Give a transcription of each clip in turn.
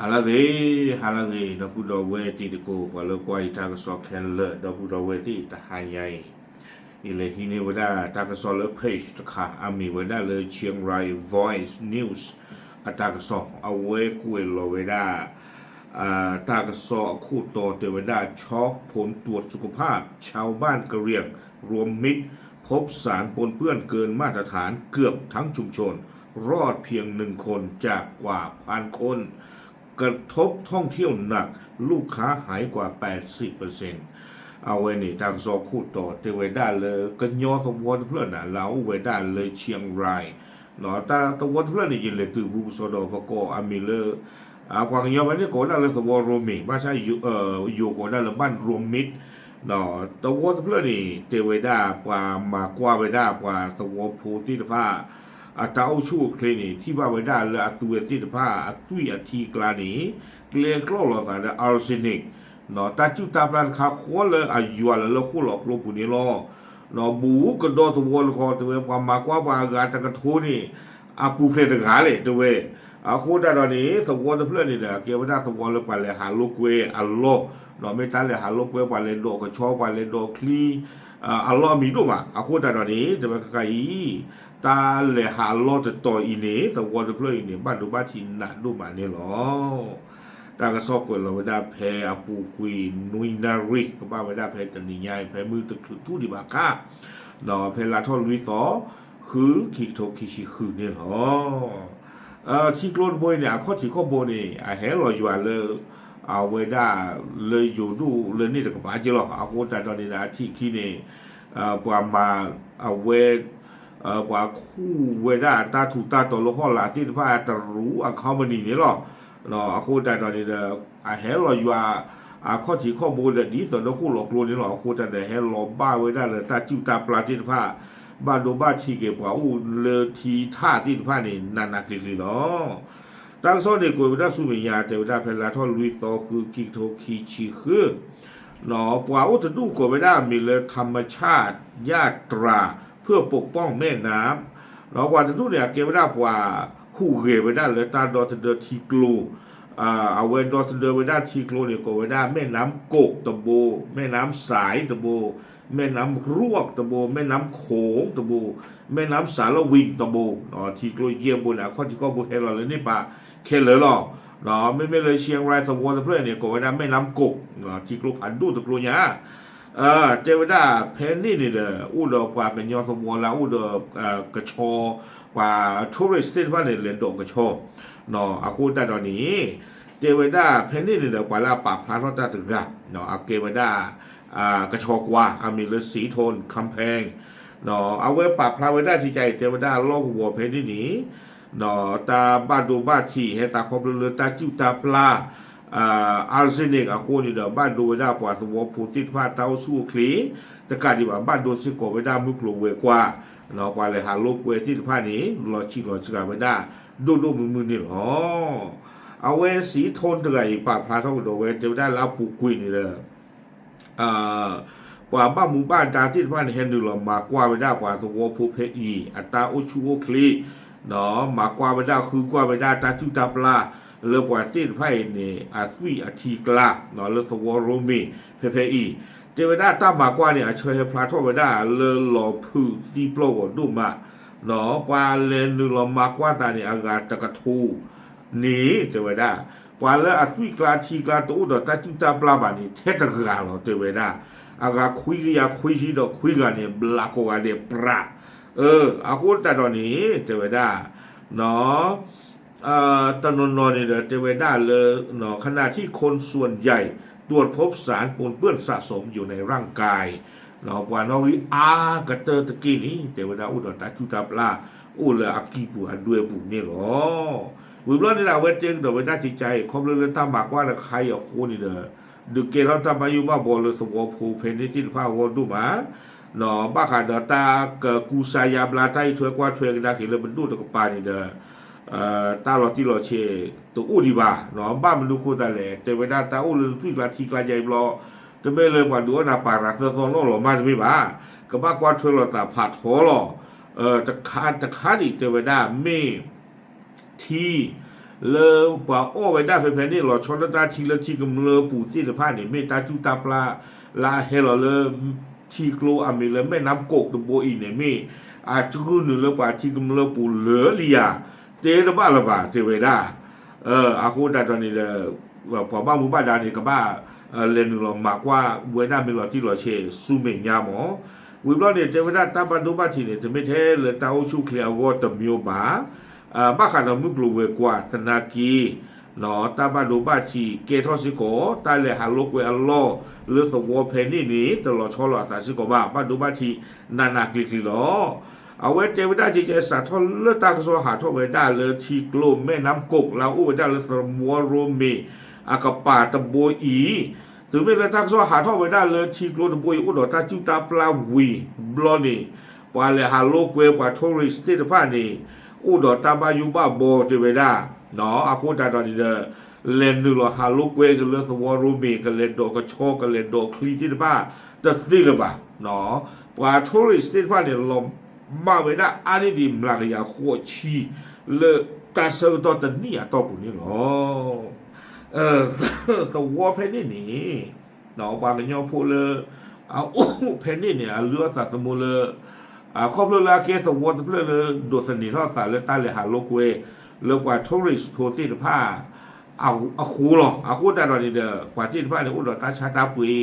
halade na pudo we ti de ko kwa lo kwa ita ka so ken le da pudo we ti ta hai yai ile hini wada ta ka so le page ta kha ami wada le Chiang Rai Voice News ata ka so awe ku lo wadaตากระสอคู่ต่อเทวดาช็อกผลตรวจสุขภาพชาวบ้านกะเหรี่ยงรวมมิตรพบสารปนเปื้อนเกินมาตรฐานเกือบทั้งชุมชนรอดเพียง1 คนจากกว่า1,000 คนกระทบท่องเที่ยวหนักลูกค้าหายกว่า 80%เอาไว้นี่ตากระสอคู่ต่อเทวดาเลยก็ย่อตะวันเพื่อนเหลาเวดาเลยเชียงรายเนาะตะวันเพื่อนนี่ยินเลยตื่นผู้สดพกอามิเลความยาววันนี้ก่อนเราเลยสวอรวมมิบ้านใช่อยู่ก่อนเราบ้านรวมมิตรเนาะตัวเพื่อนนี่เทวดากว่ามากว่าเวดากว่าสวอภูติผ้าตาเอาชูคลินิที่ว่าเวดาเลยตัวติผ้าตุยทีกลานีเลี้ยกล้อหลอกกันอาร์เซนิกเนาะตาจุดตาปลาขาขวเลยอายุอะไรแล้วคู่หลอกลบปุ่นนี่ล้อเนาะบูก็โดนตัวละครตัวความมากว่าบางการตะกระทูนี่ปูเพลตะขาเลยตัวคู่ตอนนี้สวอเพื่อนนี่เนี่ยเกี่ยวกับสวอเลยไปเลยหาลูกเวอัลโลเราไม่ตันเลยหาลูกเวไปเลยโดก็ชอบไปเลยโดคลีอัลโลมีดูมาคู่ตอนนี้จะเป็นใครตาเลยหาโลจะต่ออีนี่สวอเพื่อนนี่บ้านดูบ้านที่หนาดูมาเนี่ยหรอตากระสอบกวนเราไม่ได้แพ้ปูกุยนุยนาริกก็บ้าไม่ได้แพ้ตันนี่ใหญ่แพ้มือตะทุดิบาก้าเนาะแพ้ลาทอนลุยต่อคือขีดโทขีชิคือเนี่ยหรอที่กลนบอยเนี่ยข้อที่ข้อบนนี่เห็นเราอยู่เลยเวลาเลยอยู่ดูเลยนี่แต่ก็ป้าเจหรอกคนแต่ตอนนี้นะที่ที่นี่ปว่ามาเวปว่าคู่เวลาตาถูตาตัวละครหลาที่พาตรู้เขามันนี่นี่หรอกเนาะคนแต่ตอนนี้เนี่ยเห็นเราอยู่ข้อที่ข้อบนเนี่ยดีส่วนละคู่หลอกลวงนี่หรอกคนแต่เห็นเราบ้าเวลาเลยตาจิ้วตาปลาที่พาบ้านดูบ้านที่เก็บว่าเลทีท่าที่ผ้านี่นานาคลิเนาะตั้งโซนเด็กกูไม่ได้สู้มียาแต่ไม่ได้เพลาทอลุยต่อคือกิโทคีชีคือเนาะกว่าจะดูกูไม่ได้มีเลยธรรมชาติญาตราเพื่อปกป้องแม่น้ำเนาะกว่าจะดูเนี่ยเก็บไม่ได้กว่าคู่เกไม่ได้เลยตาดอทเดอร์ทีกลูเอาไว้ดอทเดอร์ไม่ได้ทีกลูเนี่ยกูไม่ได้แม่น้ำกกตะโบแม่น้ำสายตะโบแม่น้ำรวกตะโบแม่น้ำโขงตะโบแม่น้ำสารวิงตะโบที่กลัวเยี่ยมบนข้อที่ก็บุเฮลเลยนี่ปะเคเลยหรอไม่เลยเชียงรายสมบูรณ์เพื่อนเนี่ยก็ไว้นะแม่น้ำกกที่กลัวผันดูตะกลัวเนี่ยเจวดาเพนนี่นี่เด้อดอกว่าเป็นยอสมบูรณ์แล้วดอกระชอกว่าทัวริสต์ว่าเนี่ยเรียนดอกกระชอคุณแต่ตอนนี้เจวดาเพนนี่นี่เด้อกว่าลาปากพระรัตนตรึกเกวดากระชอกว่ามีฤาษีโทนคำแพงเอาไว้ปราบพระไว้ได้ที่ใจเทวดาโลกหัวเพนี่หนีตาบ้านดูบ้านที่ให้ตาครบเรือตาจิ้วตาปลาอาร์เซนิกคนนี่เด้อบ้านดูไว้ได้กว่าสมบูรณ์ติดผ้าเต้าสู้คลีแต่การที่ว่าบ้านดูสิโกไว้ได้มุกหลวงเวกว่ากว่าเลยหาโลกเวที่ผ้านี้รอชิรอชกาไว้ได้ดูมือนี่หรอเอาไว้สีโทนตะไคร้ปราบพระท่องโดเวเทวดาแล้วปูกุยนี่เด้อกว่าบ้านหมู่บ้านตาที่บ้านเฮนดูหลมากว่าไปได้กว่าตัวผูเพอีอัตราอุชูโอคลีมากว่าไปได้คือกว่าไปได้ตาจุตาปลาเลือกว่าที่ไพ่เนี่ยอาตุยอาทีกลาเลือกตัวโรมีเพอีเจไปได้ตามากว่าเนี่ยเชยพลาทไปได้เลือกหล่อผือดีโปรกดูมากว่าเลนดูหลมากว่าตาเนี่ยอากาศตะกะทูนี่เจไปได้กว่าแล้วอาตุยกลาทีกลาตัวอุดตาจุตาปลาบานี่เทตะกะหรอเจไปได้อากาคุยชีดอกคุยกันเนี่ยบลาโกกันเนี่ยปราคุณแต่ตอนนี้เทวดาตนนนี่เทวดาเลยขณะที่คนส่วนใหญ่ตรวจพบสารปนเปื้อนสะสมอยู่ในร่างกายกว่านวิกระเตอตะกี้นี้เทวดาอุดรตาจุตาปลาเลยอากีปูอันด้วยปูนี่หรอวิบล้อนี่เราเวทเจงเทวดาจิตใจคอมเลยตามมากว่าใครคนนี่เด้อดูเกล้าทำมาอยู่บ้าบอลเลยสมบูรณ์ผูเพนที่ผ้าวดูมาบ้าขาดตาเกิดกูสายาบลาไทยช่วยกว่าช่วยกันได้เห็นเลยมันดูตะกปานี่เด้อตาหลอดที่หลอดเชตัวดีบ้าบ้ามันดูโคตรเลยแต่เวลาตาเลยทุกลาทีกลาใหญ่บลอจะไม่เลยว่าดูนาปารักจะซ้อนหล่อมาจะไม่บ้าก็บ้ากว่าช่วยหลอดตาผัดหัวหล่อจะขาดอีกแต่เวลาไม่ที่ le pa o we da pe pe ni lo chon da ti le ti kum le pu ti de pa ni me ta chu ta pla la he lo le ti klo a mi le me nam kok de bo i ne me a chu nu le pa ti kum le pu le li ya te de ba la ba te we da a ko da to ni le pa ba mu ba da ni ka ba le nu lo ma kwa we da mi lo ti lo che su me nya mo we blo ni te we da ta ba do ba ti ni te me the le ta o chu clear go te myo baบ้าขาดมุกลูเวกว่าธนากีเนาะตาบาดูบาชีเกทอสิโกตาเลหาลูกเวอัลโลหรือสวอเพนี่นี้ตลอดชอลอตาสิโกบ้าบาดูบาชีนานาคลิกลีล้อเอาไว้เจวิดาจีเจสาทอเลือตากระโซหาทอเวดาเลยทีกลมแม่น้ำกกเราอุเวดาเลยสมวโรมีอากาปาตะโบอีถึงแม้เลยตากระโซหาทอเวดาเลยทีกลมตะโบอีอุดอตาจุตาปลาวีบลอนี่ปาเลหาลูกเวปาทอริสติตพานี่อุดอตาบายุบาโบเจเวดาเนาะอาคูตาตอนนี้เลนดูหรอฮาลูกเวกันเลยสวอรูมีกันเลนโดกันโชกันเลนโดคลีที่บ้าตัดนี่เลยบ้าเนาะปาทอริสติตพานี่ลมมาเวดาอันนี้ดีมลากยาโคชีเลกาเซอร์ตอนนี้ต่อปุ่นนี่หรอสวอเพนนี่นี่เนาะปากันยอพูเลยเอาเพนนี่เนี่ยเลือดสัตว์สมุนเลยครอบครัวลาเกสวอตเพื่อเลยโดดสนิททอดสายเลยตาเลยหาโลกเวเรื่องกว่าทัวริสโพติผ้าเอาคูหรอเอาคูแต่ตอนนี้เด้อกว่าที่ผ้าเนี่ยอุดรตาชาตาปุย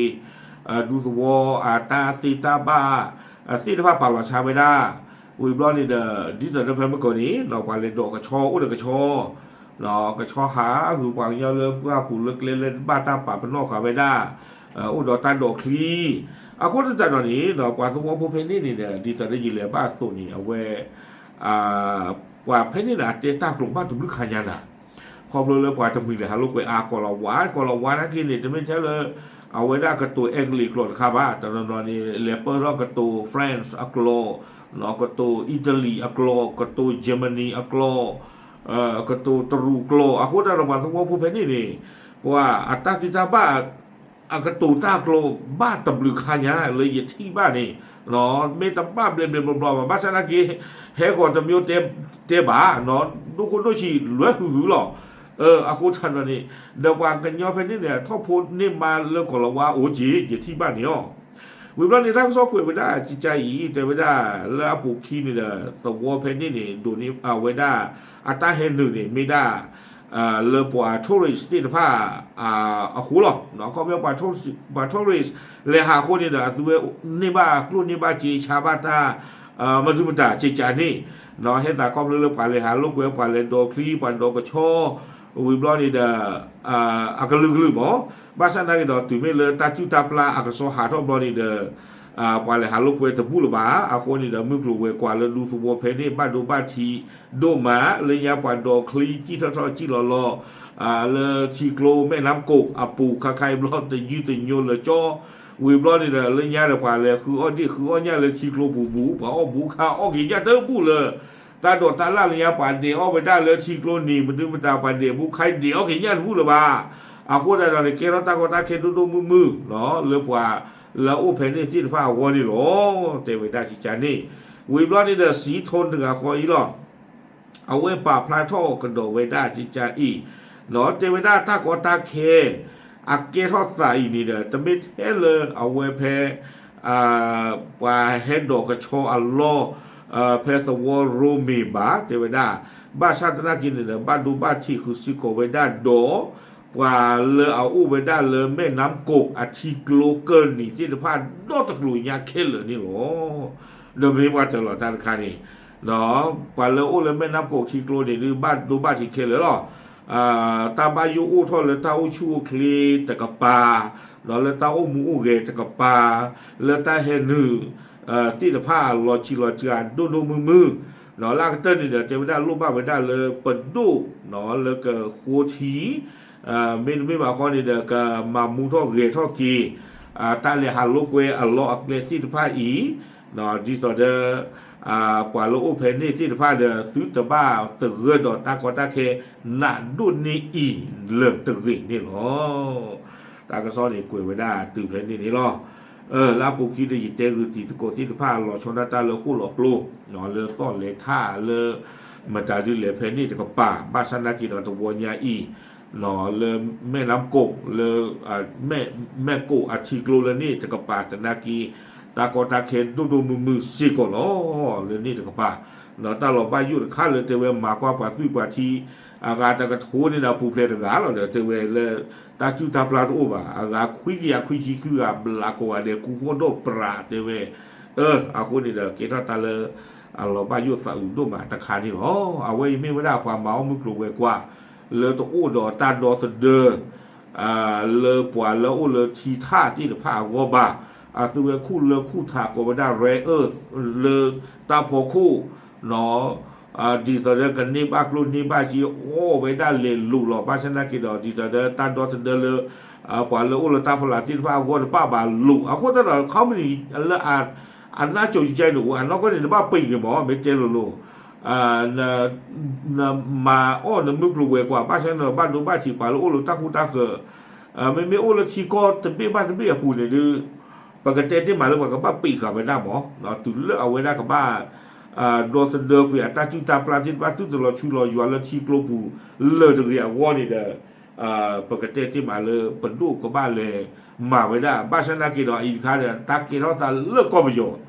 ดูสวอตาตีตาบ้าตีผ้าปากหลอดชาไม่ได้อุยบลอนนี่เด้อดิจิตอลเพิ่มเมื่อก่อนนี้เรากว่าเลยโดกระชออุดรกระชอเรากระชอหาคือกว่างยาวเริ่มว่าผู้เล็กเล่นบ้าตาป่าเป็นนอกขาไม่ได้อุดรตาโดคลีอาคนที่จัดตอนนี้เรากว่าตัวผู้เพนนี่เนี่ยดีแต่ได้ยินเลยบ้านตัวนี้เอาไว้กว่าเพนนี่นะเตต้ากลุ่มบ้านตุ้มลึกขยันอ่ะความรู้เลยกว่าจะมีเลยฮะลูกไปกอลาวานนักกินเนี่ยจะไม่ใช่เลยเอาไว้ได้กระตัวเอ็งลีกหลดคาบ้าแต่ตอนนี้เลเปอร์รอกระตัวฝรั่งอักโลเนาะกระตัวอิตาลีอักโลกระตัวเยอรมนีอักโลกระตัวตรูโกลอาคนที่เราบ้านตัวผู้เพนนี่นี่ว่าอัตราที่จะบ้าอากาตูตากโลบ้าตบลึกขายาเลยอย่าที่บ้านนี่เนาะไม่ตบบ้าเบลเบลบลอบ้าชนะกี้เฮก่อนจะมีเตบ้าเนาะทุกคนต้องฉีดเหลือหือหรออาคุณทันวันนี้เดี๋ยววางกันย่อเพนนี่เนี่ยท่อพูดนี่มาเรื่องของเราว่าโอ้จีอย่าที่บ้านนี่อ๋อวิบลานี่ถ้าเขาสอบคุยไม่ได้จิตใจอีแต่ไม่ได้แล้วปลูกขี้นี่เนี่ยตัวเพนนี่นี่ดูนี่เอาไว้ได้อัตราเฮนหนึ่งนี่ไม่ได้เลอปัวทัวริสที่ผ้าหูหรอเนาะเขาไม่เอาปัวทัวริสเลยหาคนนี่นะตัวนี่บ้ากลุ่นนี่บ้าจีชาบ้าตามาดูมันตาจีจานี่เนาะเห็นแต่ก็เรื่องปัวเลยหาลูกเวปัวเลยโดคลีปัวโดกระโชวิบลอนี่เด้อากลืมอ๋อบ้านฉันนั่งดอตื่นไม่เลยตาจุตาปลาอากาศหาทอบลอนี่เด้อกว่าเลยหาลูกเวตะบูหรือบ้าคนนี่เด้อมึกลูกเวกว่าเลยดูตัวเพนนี่บ้านดูบ้านทีโดมาเลยยาปัวโดคลีจีทอจีหล่อเลยชีโกลแม่น้ำกกปูคาไคบลอแต่ยืดแต่โยนเลยจ่อวิบลอนี่เด้อเลยยาเด้อกว่าเลยคืออ้อนี่คืออ้อเนี่ยเลยชีโกลบูป่าอ้อบูข้าอ้อกินยาเตอบูเลยตาโดดตาล่าเลยยาป่านเดียวไปได้เลยชีโกลนี่มันดึงมันตาป่านเดียวบุใครเดียวกินยาพูดเลยบ้าคนได้ตอนนี้เกล้าตาก็ตาเค็ดดูมือเนาะเลยกว่าแล้วโอเพนนี่ที่ฟ้าหัวนี่หรอเตวิดาชิจานี่วิบลอนี่เด้อสีทนถึงคอยหรอเอาไว้ป่าพลายท่อกระโดดเวดาชิจาอีเนาะเตวิดาตาก็ตาเคอักเกทอดใส่นี่เด้อแต่ไม่เท่เลยเอาไว้แพ้ว่าเฮดดอกกระโชอัลโลเพสวอรูมีบาเตวิดาบ้าชาตินักกินเนี่ยบ้านดูบ้านที่คือซิโกเวดาโดว่าเลยเอาอู้ไปได้เลยแม่น้ำกกอาทิกโลเกินนี่ที่จะพาโดตะกลุยยาเข้เลยนี่หรอเดิมไม่ว่าจะหล่อตาคานี่เนาะกว่าเลยอู้เลยแม่น้ำกกทีกโลนี่หรือบ้านดูบ้านที่เข้เลยหรอตาบายูอู้ทอดเลยตาอู้ชูคลีตะกปาเนาะเลยตาอู้มูอู้เกตะกปาเลยตาเฮนือที่จะพาหล่อชีหล่อจานดูมือเนาะลากเต้นนี่เดี๋ยวจะไม่ได้รูปบ้านไม่ได้เลยเปิดดูเนาะเลยก็โคทีไม่มาข้อนี้เด็กมามุงท่อเกท่อกีตาเลหาลูกเวอัลลอฮ์อักเลที่ผ้าอีเนาะที่ต่อเดกว่าลูกเพนนี่ที่ผ้าเดตื้อตะบ้าตึกเรือดอตากอตาเคหน้าดุนนี่อีเลิกตึกวิ่งนี่หรอตากระซ้อนนี่กวยไว้ได้ตื้อเพนนี่นี่หรอแล้วปุกีได้ยินเจอคือตีตะโกที่ผ้าหล่อชนตาเลคู่หลอกลูกเนาะเลต้อนเลท่าเล มาตาดิเลเพนี่ตะกป่าบ้านสนากินตัววัวยาอีหนอเลยแม่น้ำกกเลยแม่กุอาทิกลูเลยนี่ตะกป่าตะนากีตากอตาเคนดูมือสิก่อนอ๋อเลยนี่ตะกป่าหนอตาเราบ้ายุดข้าเลยเตเวมากว่าป่าตุยป่าทีอากาตะกะทูนี่นะปูเพลตะกาเราเดี๋ยวเตเวเลยตาจุตาปลาตัวบ่าอากาคุยยาคุยชีคืออาบลาโกอาเดกูโคโดปราเตเวอาคนนี่เด้อเกตตาเลยเราบ้ายุดป่าอุดมตะคานี่อ๋อเอาไว้ไม่ได้ความเมามึกลูกไว้กว่าเลยตัวอู้ดอตาดอตเดอเลยปวดแล้วอู้เลยทีท่าที่ผ้ากอบาตัวคู่เลยคู่ถากอบได้เรเออร์เลยตาพอคู่หนอดีต่อเดกันนี่บ้ากลุ่นนี่บ้าจีโอ้ไปได้เรียนรู้หรอบ้าชนะกี่ดอดีต่อเดตาดอตเดอเลยปวดเลยอู้เลยตาพลาที่ผ้ากอบป้าบาลุเอาคนนั้นเขาไม่ได้ละอันน่าจดใจหนูอันนั้นก็เนี่ยบ้าปีกันหมอไม่เจอลูมาอ้อนมึกลูเวกว่าบ้านฉันบ้านดูบ้านที่ป่าลูโอลูตาคูตาเกอไม่โอละที่ก็จะเป็นบ้านจะเป็นปูเนี่ยดูปกติที่มาแล้วกับบ้านปีกับไปได้หมอเราตุนเลือกเอาไว้ได้กับบ้านโดนเดิมเปลี่ยนตาจุตาปลาที่บ้านตุนตลอดชูรออยู่แล้วที่กลัวปูเลือกตรงนี้วอนี่เด้อปกติที่มาเลยปนดูกับบ้านเลยมาไว้ได้บ้านฉันนักกีฬาอีกครั้งเนี่ยตากีฬาตาเลือกก็ประโยชน์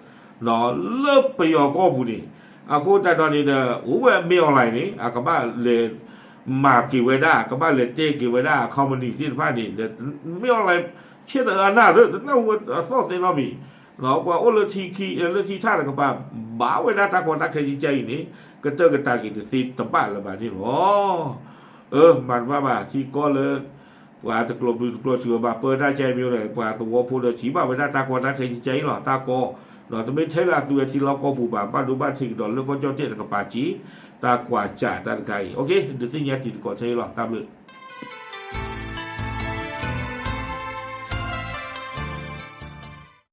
เนาะเลือกประโยชน์ก็ปูนี่aku tak tahu ni dah, uwe mi online ni, akaba le map ki weda, akaba le te ki weda, community ni fadi, le mi online เชื่อแต่หน้าเรื่องนั่งวัวสอบเซนอมีเราว่าโอ้เลยทีคีเลยทีท่าอะไรก็ป่าบ่าวเวลาตาคนนักเคยใจนี่ก็เจอกันตากินตีตะบ้านละบาดนี่หรอมันว่าบ่าที่ก็เลยว่าตะกลบดูตะกลบเชื่อบ่าเปิดได้ใจมีอะไรว่าตัวพูดเลยชี้บ่าเวลาตาคนนักเคยใจหรอตาโกเราจะไม่ใช่ละตัวที่เราก็ผู้บ่าบ้านดูบ้านทิ้งดอนแล้วก็เจ้าเจ๊กับป่าจีตากว่าจ่าตาไก่โอเคเดี๋ยวที่นี้ติดก่อนใช่หรอตามเลย